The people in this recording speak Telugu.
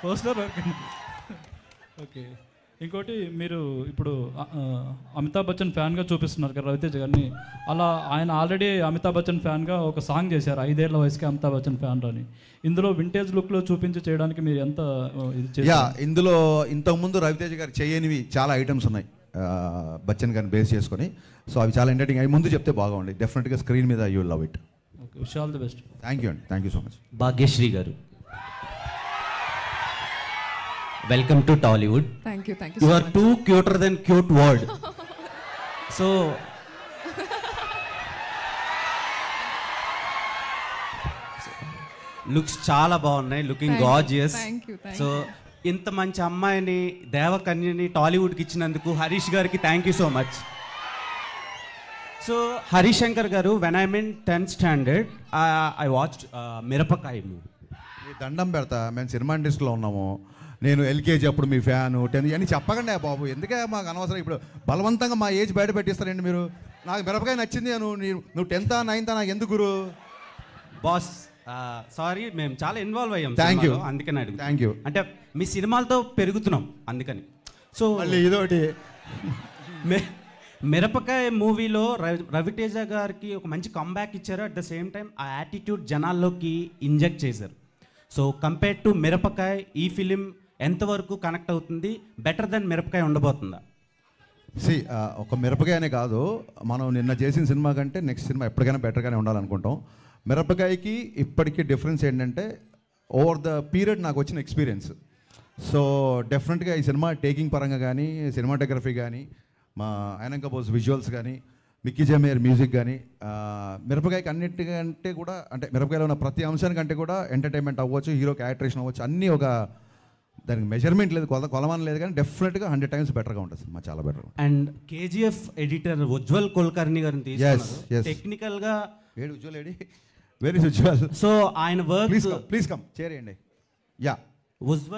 Poster work. ఓకే, ఇంకోటి మీరు ఇప్పుడు అమితాబ్ బచ్చన్ ఫ్యాన్గా చూపిస్తున్నారు కదా రవితేజ గారిని. అలా ఆయన ఆల్రెడీ అమితాబ్ బచ్చన్ ఫ్యాన్గా ఒక సాంగ్ చేశారు 5 ఏళ్ల వయసుకి అమితాబ్ బచ్చన్ ఫ్యాన్ అని. ఇందులో వింటేజ్ లుక్లో చూపించి చేయడానికి మీరు ఎంత ఇందులో ఇంతకుముందు రవితేజ గారు చేయనివి చాలా ఐటమ్స్ ఉన్నాయి బచ్చన్ గారిని బేస్ చేసుకొని. సో అవి చాలా ఎంటర్టైనింగ్. అవి ముందు చెప్తే బాగుంది. డెఫినెట్గా స్క్రీన్ మీద you love it. Okay, wish all the best. Thank you అండి, thank you so much. Bhagyashree garu, welcome to Tollywood. Thank you. You are too cuter than cute word. So looks చాలా బాగున్నాయి, లుకింగ్ గార్జియస్. సో ఇంత మంచి అమ్మాయిని దేవకన్యని టాలీవుడ్కి ఇచ్చినందుకు హరీష్ గారికి thank you so much. So Harishankar garu, when I mean 10th standard I watched Mirapakaya movie. దండం పెడతా, మేము సినిమా ఇండస్ట్రీలో ఉన్నాము. నేను ఎల్కేజీ అప్పుడు మీ ఫ్యాను 10 అని చెప్పకండి బాబు, ఎందుకే మాకు అనవసరం. ఇప్పుడు బలవంతంగా మా ఏజ్ బయట పెట్టిస్తారండి మీరు. నాకు మిరపకాయ నచ్చింది, నువ్వు 10th 9th నాకు ఎందుకు గురు? బాస్ సారీ, మేము చాలా ఇన్వాల్వ్ అయ్యాం. థ్యాంక్ యూ, అందుకని అడుగు. Thank you. అంటే మీ సినిమాలతో పెరుగుతున్నాం అందుకని. సో ఇదొకటి మిరపకాయ మూవీలో రవితేజ గారికి ఒక మంచి కంబ్యాక్ ఇచ్చారు. అట్ ద సేమ్ టైం ఆ యాటిట్యూడ్ జనాల్లోకి ఇంజెక్ట్ చేశారు. సో కంపేర్ టు మిరపకాయ ఈ ఫిలిం ఎంతవరకు కనెక్ట్ అవుతుంది? బెటర్ దెన్ మిరపకాయ ఉండబోతుందా? ఒక మిరపకాయనే కాదు, మనం నిన్న చేసిన సినిమా కంటే నెక్స్ట్ సినిమా ఎప్పటికైనా బెటర్గానే ఉండాలనుకుంటాం. మిరపకాయకి ఇప్పటికీ డిఫరెన్స్ ఏంటంటే ఓవర్ ద పీరియడ్ నాకు వచ్చిన ఎక్స్పీరియన్స్. సో డెఫినెట్గా ఈ సినిమా టేకింగ్ పరంగా కానీ, సినిమాటోగ్రఫీ కానీ, మా ఐనంక బోస్ విజువల్స్ కానీ, మిక్కీ జమేర్ మ్యూజిక్ కానీ, మిరపకాయకి అన్నిటికంటే కూడా, అంటే మిరపకాయలో ఉన్న ప్రతి అంశానికంటే కూడా ఎంటర్టైన్మెంట్ అవ్వచ్చు, హీరో క్యారెక్టరేషన్ అవ్వచ్చు, అన్నీ ఒక దానికి మెజర్మెంట్ లేదు, కొలమానం లేదు, కానీ డెఫినెట్గా 100 times బెటర్గా ఉంటుంది సినిమా, చాలా better. And KGF editor Ujwal Kulkarni గారిని తీసుకున్నారు. టెక్నికల్గా ఉజ్వల్ వెరీ ఉజ్వల్. సో ఆయన వర్క్ ప్లీజ్ కమ్ చేరేయండి. యా, ఉజ్వల్